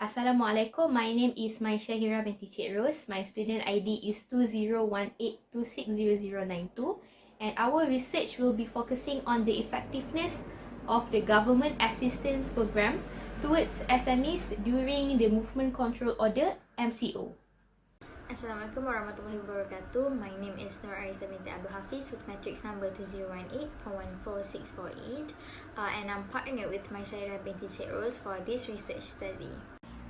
Assalamualaikum, my name is Maisyahirah binti Che Ros. My student ID is 2018260092 and our research will be focusing on the effectiveness of the Government Assistance Program towards SMEs during the Movement Control Order (MCO). Assalamualaikum warahmatullahi wabarakatuh. My name is Nur Arissa binti Abdul Hafiz with matrix number 2018414648 and I'm partnered with Maisyahirah binti Che Ros for this research study.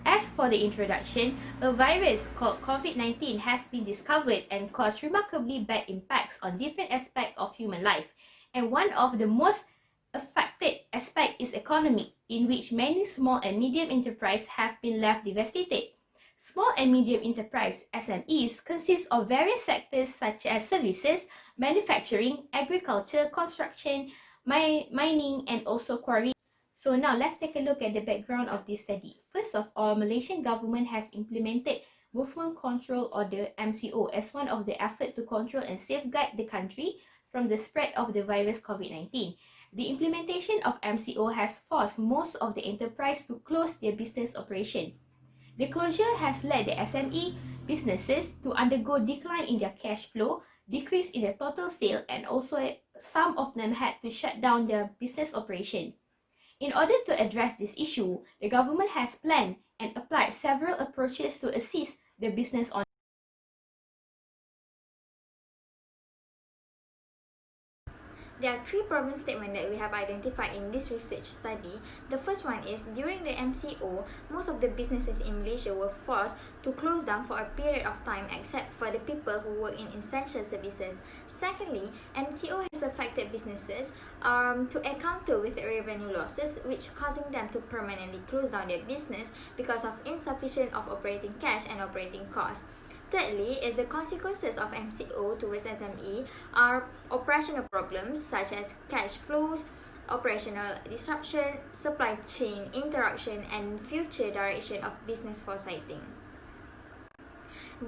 As for the introduction, a virus called COVID-19 has been discovered and caused remarkably bad impacts on different aspects of human life. And one of the most affected aspects is economic, in which many small and medium enterprises have been left devastated. Small and medium enterprise (SMEs) consist of various sectors such as services, manufacturing, agriculture, construction, mining, and also quarry. So now let's take a look at the background of this study. First of all, Malaysian government has implemented Movement Control Order (MCO) as one of the efforts to control and safeguard the country from the spread of the virus COVID-19. The implementation of MCO has forced most of the enterprise to close their business operation. The closure has led the SME businesses to undergo decline in their cash flow, decrease in their total sale, and also some of them had to shut down their business operation. In order to address this issue, the government has planned and applied several approaches to assist the business owners. There are three problem statements that we have identified in this research study. The first one is, during the MCO, most of the businesses in Malaysia were forced to close down for a period of time except for the people who work in essential services. Secondly, MCO has affected businesses to encounter with revenue losses, which causing them to permanently close down their business because of insufficient of operating cash and operating costs. Thirdly, is the consequences of MCO towards SME are operational problems such as cash flows, operational disruption, supply chain interruption, and future direction of business foresighting.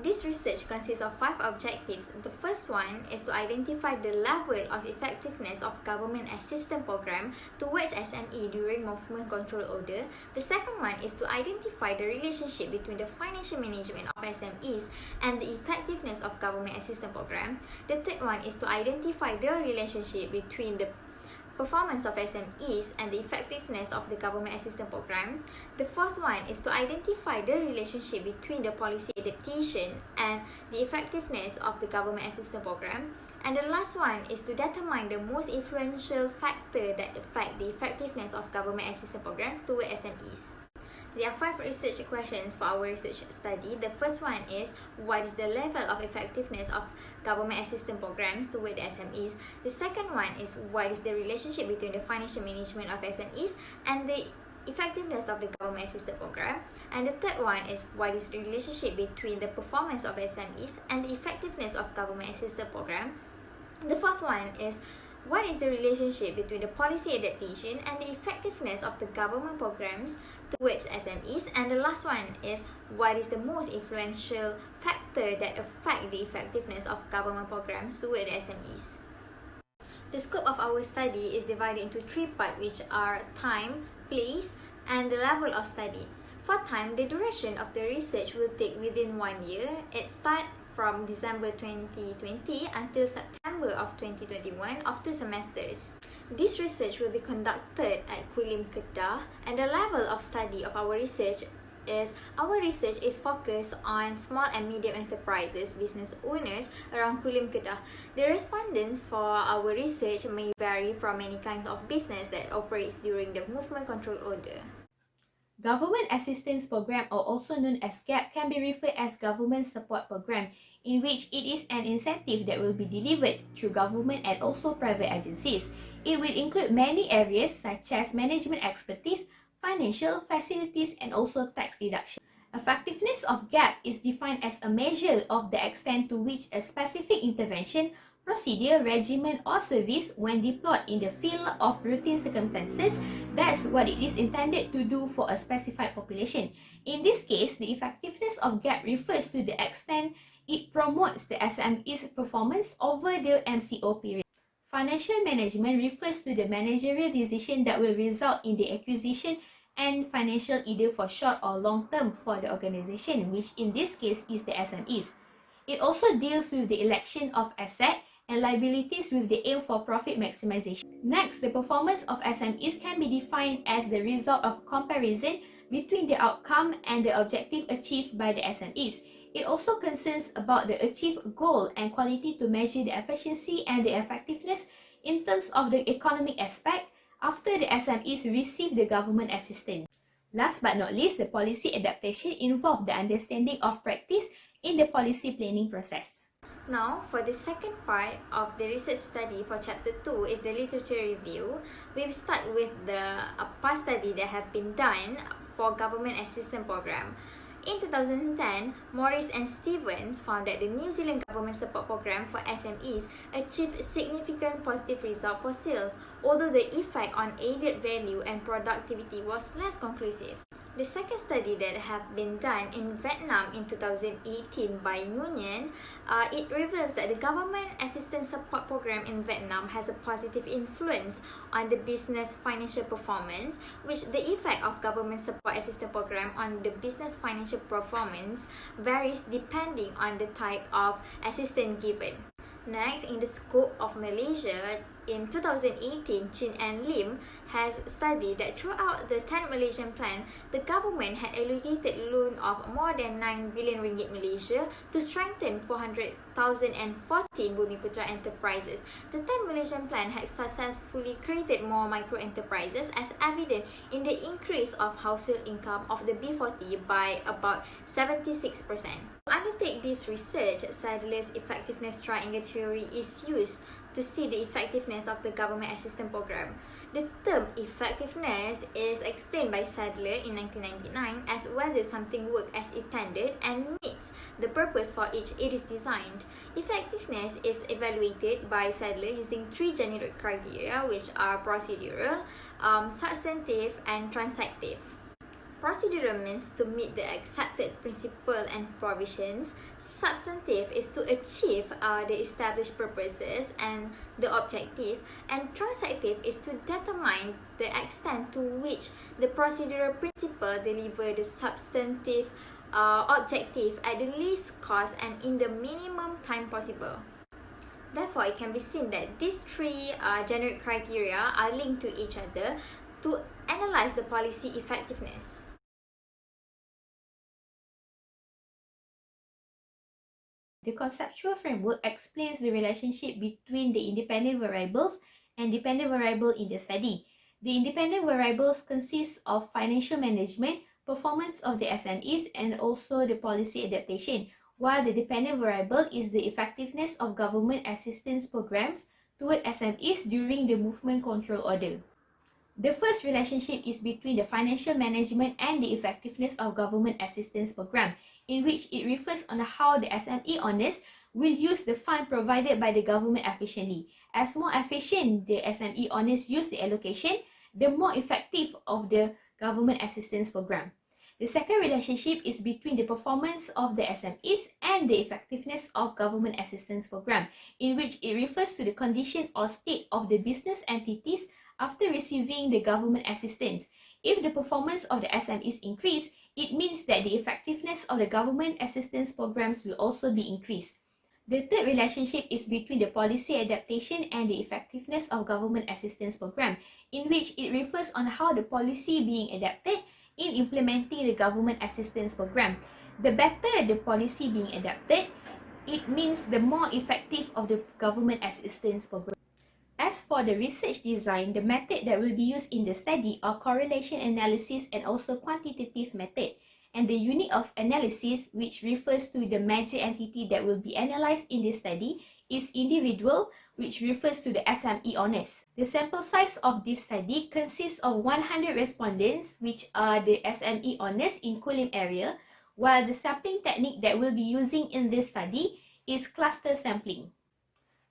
This research consists of 5 objectives. The first one is to identify the level of effectiveness of government assistance program towards SME during movement control order. The second one is to identify the relationship between the financial management of SMEs and the effectiveness of government assistance program. The third one is to identify the relationship between the performance of SMEs and the effectiveness of the government assistance program. The fourth one is to identify the relationship between the policy adaptation and the effectiveness of the government assistance program. And the last one is to determine the most influential factor that affect the effectiveness of government assistance programs toward SMEs. There are 5 research questions for our research study. The first one is, what is the level of effectiveness of government assistance programs toward the SMEs? The second one is, what is the relationship between the financial management of SMEs and the effectiveness of the government assistance program? And the third one is, what is the relationship between the performance of SMEs and the effectiveness of government assistance program? The fourth one is, what is the relationship between the policy adaptation and the effectiveness of the government programs towards SMEs? And the last one is, what is the most influential factor that affect the effectiveness of government programs toward SMEs? The scope of our study is divided into 3 parts, which are time, place, and the level of study. For time, the duration of the research will take within 1 year. It starts from December 2020 until September of 2021 of 2 semesters. This research will be conducted at Kulim Kedah, and the level of study of our research is focused on small and medium enterprises, business owners around Kulim Kedah. The respondents for our research may vary from many kinds of business that operates during the movement control order. Government Assistance Program, or also known as GAP, can be referred as Government Support Program, in which it is an incentive that will be delivered through government and also private agencies. It will include many areas such as management expertise, financial facilities, and also tax deduction. Effectiveness of GAP is defined as a measure of the extent to which a specific intervention, procedure, regimen, or service, when deployed in the field of routine circumstances, that's what it is intended to do for a specified population. In this case, the effectiveness of GAP refers to the extent it promotes the SME's performance over the MCO period. Financial management refers to the managerial decision that will result in the acquisition and financial either for short or long term for the organization, which in this case is the SMEs. It also deals with the election of asset and liabilities with the aim for profit maximization. Next, the performance of SMEs can be defined as the result of comparison between the outcome and the objective achieved by the SMEs. It also concerns about the achieved goal and quality to measure the efficiency and the effectiveness in terms of the economic aspect after the SMEs receive the government assistance. Last but not least, the policy adaptation involves the understanding of practice in the policy planning process. Now, for the second part of the research study for Chapter 2 is the literature review. We will start with the past study that have been done for government assistance program. In 2010, Morris and Stevens found that the New Zealand government support program for SMEs achieved significant positive results for sales, although the effect on added value and productivity was less conclusive. The second study that have been done in Vietnam in 2018 by Nguyen, it reveals that the government assistance support program in Vietnam has a positive influence on the business financial performance, which the effect of government support assistance program on the business financial performance varies depending on the type of assistance given. Next, in the scope of Malaysia, in 2018, Chin and Lim has studied that throughout the 10 Malaysian plan, the government had allocated loan of more than 9 billion ringgit Malaysia to strengthen 400,014 Bumiputra enterprises. The 10 Malaysian plan had successfully created more micro enterprises, as evident in the increase of household income of the B40 by about 76%. To undertake this research, Sadler's effectiveness triangle theory is used to see the effectiveness of the government assistance program. The term effectiveness is explained by Sadler in 1999 as whether something works as intended and meets the purpose for which it is designed. Effectiveness is evaluated by Sadler using three generic criteria, which are procedural, substantive, and transactive. Procedural means to meet the accepted principle and provisions. Substantive is to achieve the established purposes and the objective. And transactive is to determine the extent to which the procedural principle deliver the substantive objective at the least cost and in the minimum time possible. Therefore, it can be seen that these three generic criteria are linked to each other to analyze the policy effectiveness. The conceptual framework explains the relationship between the independent variables and dependent variable in the study. The independent variables consist of financial management, performance of the SMEs, and also the policy adaptation, while the dependent variable is the effectiveness of government assistance programs toward SMEs during the movement control order. The first relationship is between the financial management and the effectiveness of government assistance program, in which it refers on how the SME owners will use the fund provided by the government efficiently. As more efficient the SME owners use the allocation, the more effective of the government assistance program. The second relationship is between the performance of the SMEs and the effectiveness of government assistance program, in which it refers to the condition or state of the business entities after receiving the government assistance. If the performance of the SMEs increase, it means that the effectiveness of the government assistance programs will also be increased. The third relationship is between the policy adaptation and the effectiveness of government assistance program, in which it refers on how the policy being adapted in implementing the government assistance program. The better the policy being adapted, it means the more effective of the government assistance program. As for the research design, the method that will be used in the study are correlation analysis and also quantitative method. And the unit of analysis, which refers to the major entity that will be analysed in this study, is individual, which refers to the SME owners. The sample size of this study consists of 100 respondents, which are the SME owners in Kulim area, while the sampling technique that we'll be using in this study is cluster sampling.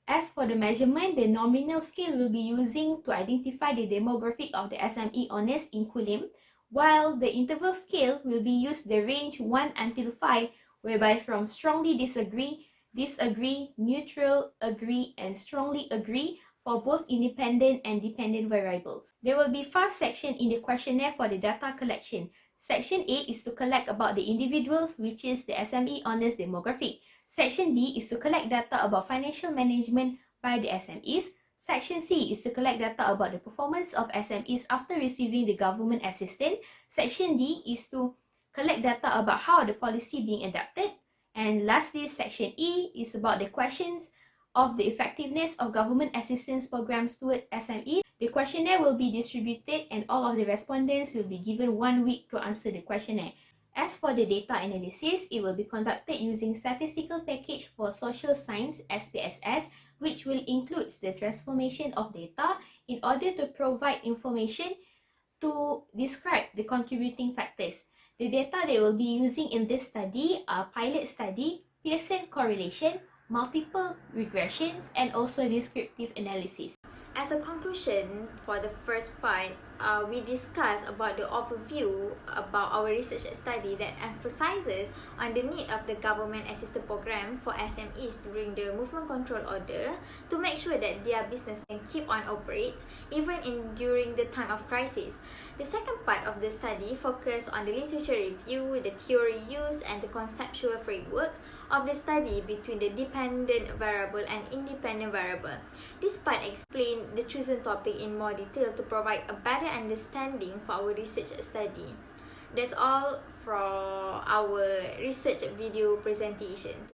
As for the measurement, the nominal scale will be using to identify the demographic of the SME owners in Kulim, while the interval scale will be used the range 1 until 5, whereby from strongly disagree, disagree, neutral, agree, and strongly agree for both independent and dependent variables. There will be 5 sections in the questionnaire for the data collection. Section A is to collect about the individuals, which is the SME honest demographic. Section B is to collect data about financial management by the SMEs. Section C is to collect data about the performance of SMEs after receiving the government assistance. Section D is to collect data about how the policy being adapted. And lastly, Section E is about the questions of the effectiveness of government assistance programs toward SMEs. The questionnaire will be distributed and all of the respondents will be given 1 week to answer the questionnaire. As for the data analysis, it will be conducted using Statistical Package for Social Science (SPSS), which will include the transformation of data in order to provide information to describe the contributing factors. The data they will be using in this study are pilot study, Pearson correlation, multiple regressions, and also descriptive analysis. As a conclusion for the first part, we discussed about the overview about our research study that emphasizes on the need of the government assistance program for SMEs during the movement control order to make sure that their business can keep on operate even during the time of crisis. The second part of the study focused on the literature review, the theory used, and the conceptual framework of the study between the dependent variable and independent variable. This part explained the chosen topic in more detail to provide a better understanding for our research study. That's all for our research video presentation.